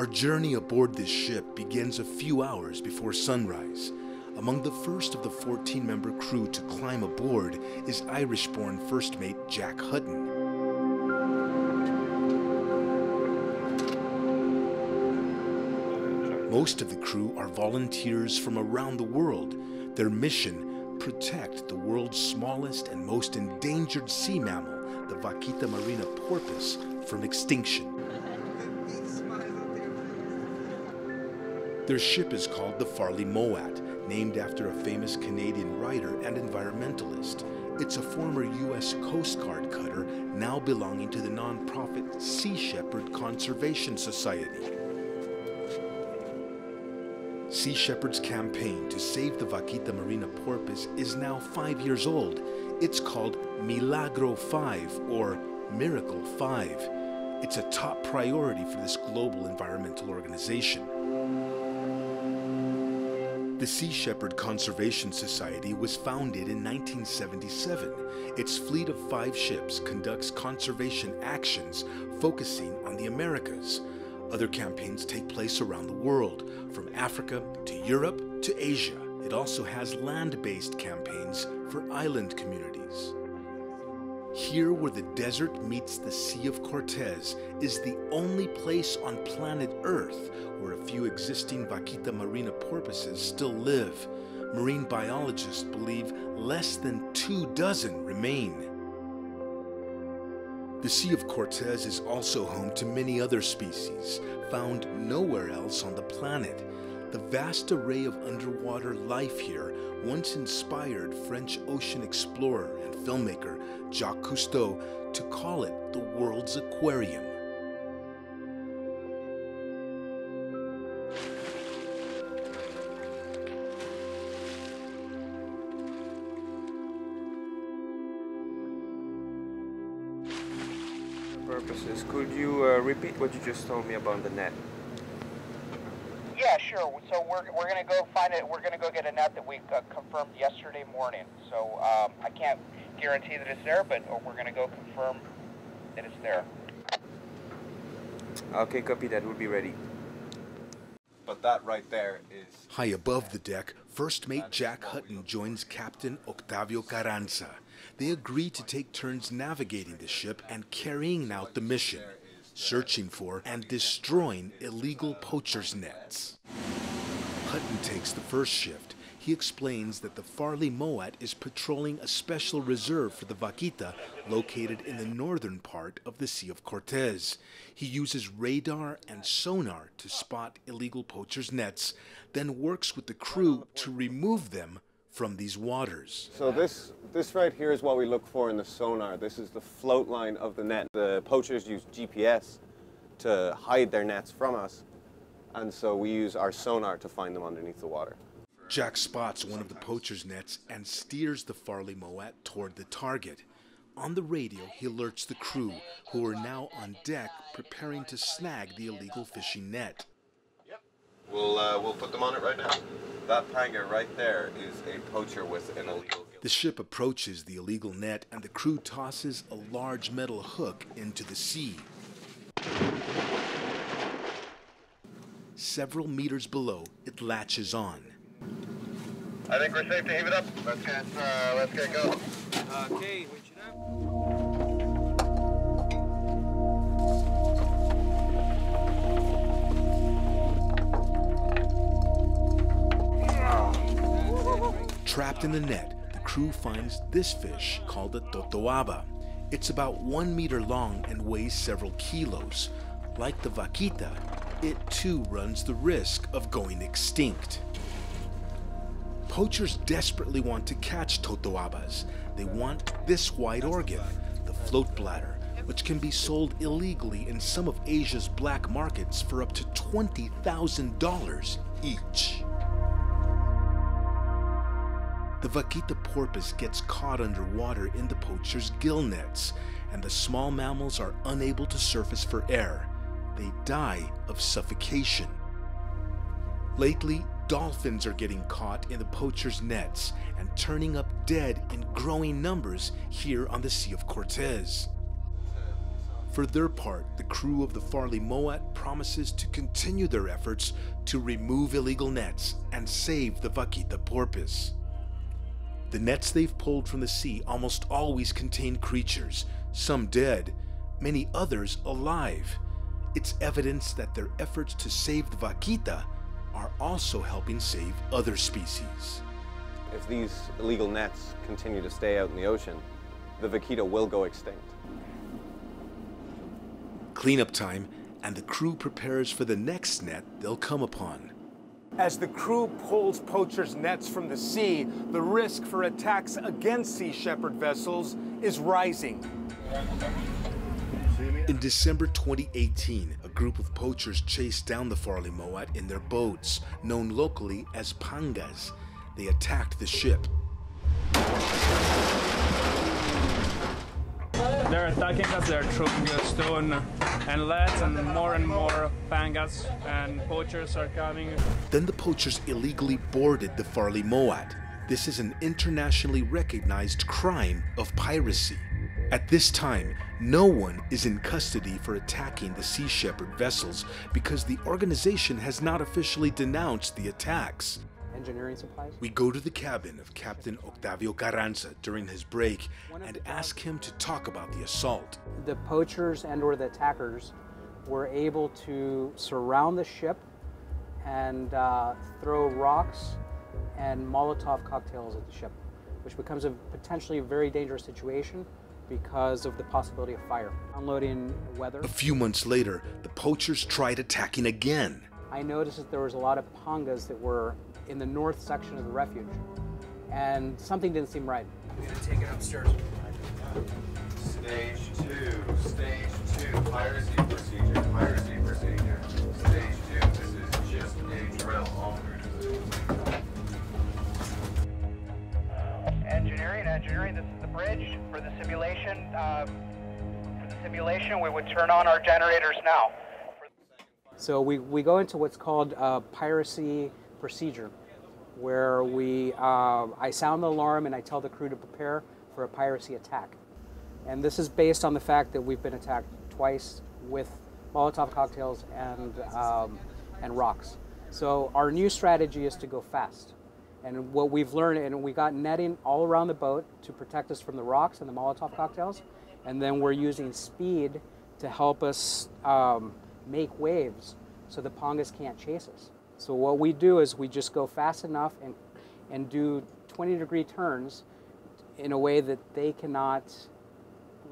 Our journey aboard this ship begins a few hours before sunrise. Among the first of the 14-member crew to climb aboard is Irish-born first mate Jack Hutton. Most of the crew are volunteers from around the world. Their mission: protect the world's smallest and most endangered sea mammal, the Vaquita marina porpoise, from extinction. Their ship is called the Farley Mowat, named after a famous Canadian writer and environmentalist. It's a former U.S. Coast Guard cutter now belonging to the non-profit Sea Shepherd Conservation Society. Sea Shepherd's campaign to save the Vaquita marina porpoise is now 5 years old. It's called Milagro 5, or Miracle 5. It's a top priority for this global environmental organization. The Sea Shepherd Conservation Society was founded in 1977. Its fleet of 5 ships conducts conservation actions focusing on the Americas. Other campaigns take place around the world, from Africa to Europe to Asia. It also has land-based campaigns for island communities. Here, where the desert meets the Sea of Cortez, is the only place on planet Earth where a few existing Vaquita marina porpoises still live. Marine biologists believe less than 24 remain. The Sea of Cortez is also home to many other species, found nowhere else on the planet. The vast array of underwater life here once inspired French ocean explorer and filmmaker Jacques Cousteau to call it the world's aquarium. Purposes. Could you repeat what you just told me about the net? Yeah, sure. So we're going to go find it. We're going to go get a net that we confirmed yesterday morning. So I can't guarantee that it's there, but we're going to go confirm that it's there. Okay, copy that. We'll be ready. But that right there is... High above the deck, First Mate Jack Hutton joins Captain Octavio Carranza. They agree to take turns navigating the ship and carrying out the mission, searching for and destroying illegal poachers' nets. Hutton takes the first shift. He explains that the Farley Mowat is patrolling a special reserve for the Vaquita located in the northern part of the Sea of Cortez. He uses radar and sonar to spot illegal poachers' nets, then works with the crew to remove them from these waters. So this right here is what we look for in the sonar. This is the float line of the net. The poachers use GPS to hide their nets from us, and so we use our sonar to find them underneath the water. Jack spots one of the poachers' nets and steers the Farley Mowat toward the target. On the radio, he alerts the crew, who are now on deck preparing to snag the illegal fishing net. Yep. We'll put them on it right now. That panga right there is a poacher with an illegal... The ship approaches the illegal net and the crew tosses a large metal hook into the sea. Several meters below, it latches on. I think we're safe to heave it up. Let's get going. Okay, reach it up. Trapped in the net, the crew finds this fish called a totoaba. It's about 1 meter long and weighs several kilos. Like the Vaquita, it too runs the risk of going extinct. Poachers desperately want to catch totoabas. They want this white organ, the float bladder, which can be sold illegally in some of Asia's black markets for up to $20,000 each. The Vaquita porpoise gets caught underwater in the poachers' gill nets, and the small mammals are unable to surface for air. They die of suffocation. Lately, dolphins are getting caught in the poachers' nets and turning up dead in growing numbers here on the Sea of Cortez. For their part, the crew of the Farley Moat promises to continue their efforts to remove illegal nets and save the vaquita porpoise. The nets they've pulled from the sea almost always contain creatures, some dead, many others alive. It's evidence that their efforts to save the vaquita are also helping save other species. If these illegal nets continue to stay out in the ocean, the vaquita will go extinct. Cleanup time, and the crew prepares for the next net they'll come upon. As the crew pulls poachers' nets from the sea, the risk for attacks against Sea Shepherd vessels is rising. In December 2018, a group of poachers chased down the Farley Moat in their boats, known locally as pangas. They attacked the ship. They're attacking us, they're throwing stone and lead, and more pangas and poachers are coming. Then the poachers illegally boarded the Farley Moat. This is an internationally recognized crime of piracy. At this time, no one is in custody for attacking the Sea Shepherd vessels because the organization has not officially denounced the attacks. Engineering supplies? We go to the cabin of Captain Octavio Carranza during his break and ask him to talk about the assault. The poachers and or the attackers were able to surround the ship and throw rocks and Molotov cocktails at the ship, which becomes a potentially very dangerous situation because of the possibility of fire. Unloading weather. A few months later, the poachers tried attacking again. I noticed that there was a lot of pangas that were in the north section of the refuge, and something didn't seem right. I'm gonna take it upstairs. Stage two, piracy procedure, Stage two, this is just a drill. Engineering, this is the bridge for the simulation. We would turn on our generators now. So we go into what's called a piracy procedure, where I sound the alarm and I tell the crew to prepare for a piracy attack. And this is based on the fact that we've been attacked twice with Molotov cocktails and rocks. So our new strategy is to go fast. And what we've learned, and we got netting all around the boat to protect us from the rocks and the Molotov cocktails, and then we're using speed to help us make waves so the pangas can't chase us. So what we do is we just go fast enough and do 20-degree turns in a way that they cannot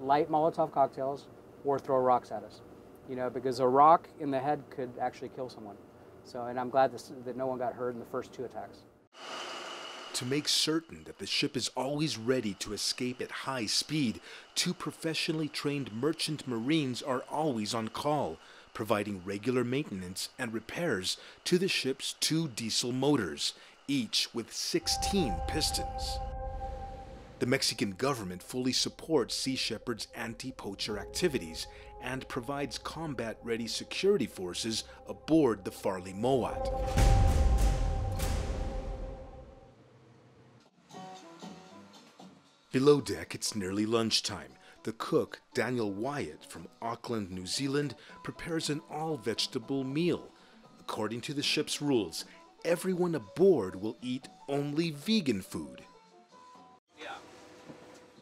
light Molotov cocktails or throw rocks at us. You know, because a rock in the head could actually kill someone. So, and I'm glad that no one got hurt in the first two attacks. To make certain that the ship is always ready to escape at high speed, 2 professionally trained merchant marines are always on call, providing regular maintenance and repairs to the ship's 2 diesel motors, each with 16 pistons. The Mexican government fully supports Sea Shepherd's anti-poacher activities and provides combat-ready security forces aboard the Farley Moat. Below deck, it's nearly lunchtime. The cook, Daniel Wyatt from Auckland, New Zealand, prepares an all-vegetable meal. According to the ship's rules, everyone aboard will eat only vegan food.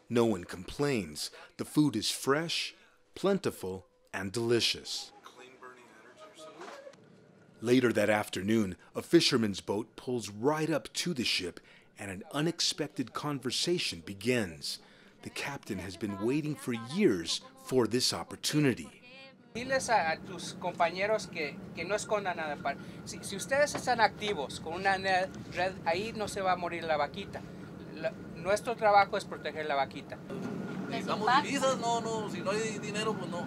No one complains. The food is fresh, plentiful, and delicious. Later that afternoon, a fisherman's boat pulls right up to the ship and an unexpected conversation begins. The captain has been waiting for years for this opportunity. Diles a tus compañeros que no escondan nada. Si ustedes están activos con una red, ahí no se va a morir la vaquita. Nuestro trabajo es proteger la vaquita. Necesitamos divisas, no, si no hay dinero, pues no.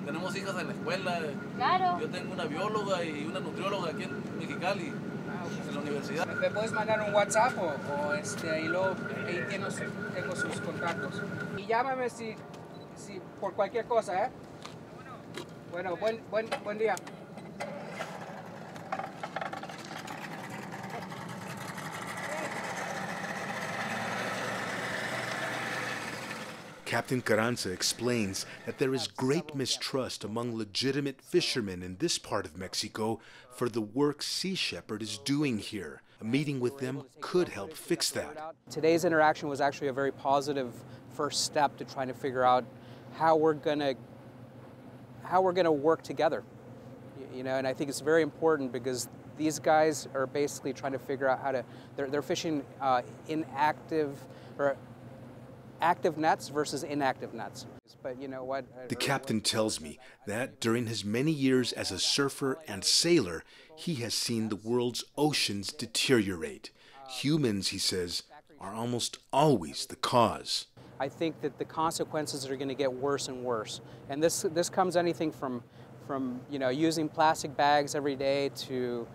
Tenemos hijas en la escuela. Claro. Yo tengo una bióloga y una nutrióloga aquí en Mexicali, en la universidad. ¿Me puedes mandar un WhatsApp y luego ahí tengo sus contactos? Y llámame si por cualquier cosa, ¿eh? Bueno, buen día. Captain Carranza explains that there is great mistrust among legitimate fishermen in this part of Mexico for the work Sea Shepherd is doing here. A meeting with them could help fix that. Today's interaction was actually a very positive first step to trying to figure out how we're gonna work together. You know, and I think it's very important because these guys are basically trying to figure out how to, they're fishing inactive or active nets versus inactive nets. But you know what? The captain tells me that during his many years as a surfer and sailor, he has seen the world's oceans deteriorate. Humans, he says, are almost always the cause. I think that the consequences are going to get worse and worse. And this comes anything from you know, using plastic bags every day to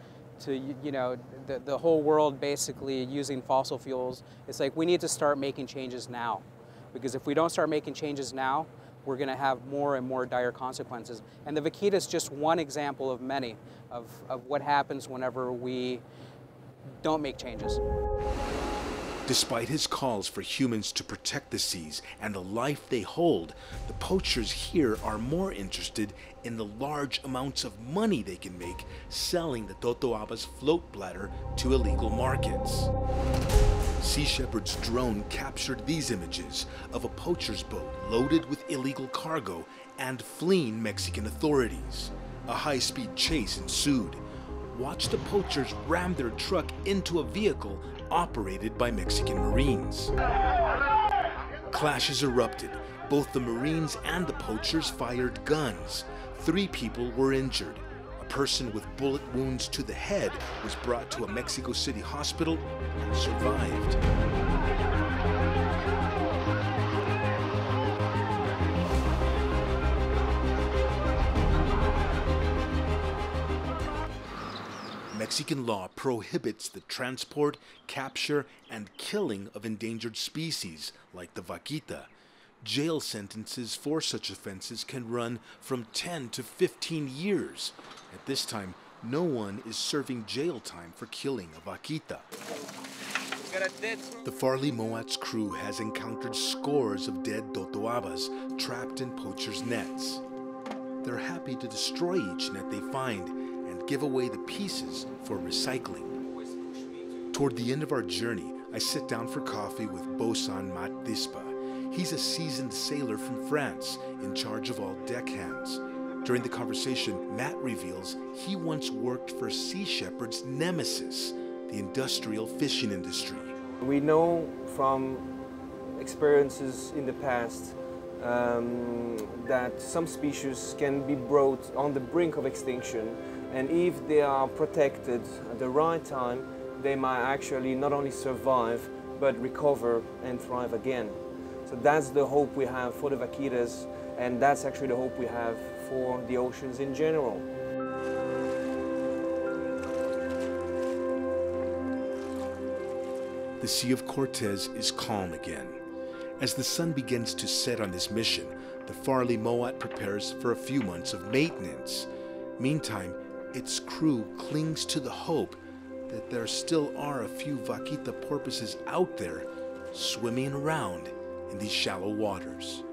you know, the whole world basically using fossil fuels. It's like we need to start making changes now, because if we don't start making changes now, we're going to have more and more dire consequences. And the vaquita is just one example of many of what happens whenever we don't make changes. Despite his calls for humans to protect the seas and the life they hold, the poachers here are more interested in the large amounts of money they can make selling the totoaba's float bladder to illegal markets. Sea Shepherd's drone captured these images of a poacher's boat loaded with illegal cargo and fleeing Mexican authorities. A high-speed chase ensued. Watch the poachers ram their truck into a vehicle operated by Mexican Marines. Clashes erupted. Both the Marines and the poachers fired guns. 3 people were injured. A person with bullet wounds to the head was brought to a Mexico City hospital and survived. Mexican law prohibits the transport, capture, and killing of endangered species like the vaquita. Jail sentences for such offenses can run from 10 to 15 years. At this time, no one is serving jail time for killing a vaquita. The Farley Moat's crew has encountered scores of dead totoabas trapped in poachers' nets. They're happy to destroy each net they find and give away the pieces for recycling. Toward the end of our journey, I sit down for coffee with Bosun Matt Dispa. He's a seasoned sailor from France, in charge of all deckhands. During the conversation, Matt reveals he once worked for Sea Shepherd's nemesis, the industrial fishing industry. We know from experiences in the past that some species can be brought on the brink of extinction, and if they are protected at the right time, they might actually not only survive but recover and thrive again. So that's the hope we have for the vaquitas, and that's actually the hope we have for the oceans in general. The Sea of Cortez is calm again. As the sun begins to set on this mission, the Farley Moat prepares for a few months of maintenance. Meantime, its crew clings to the hope that there still are a few vaquita porpoises out there swimming around in these shallow waters.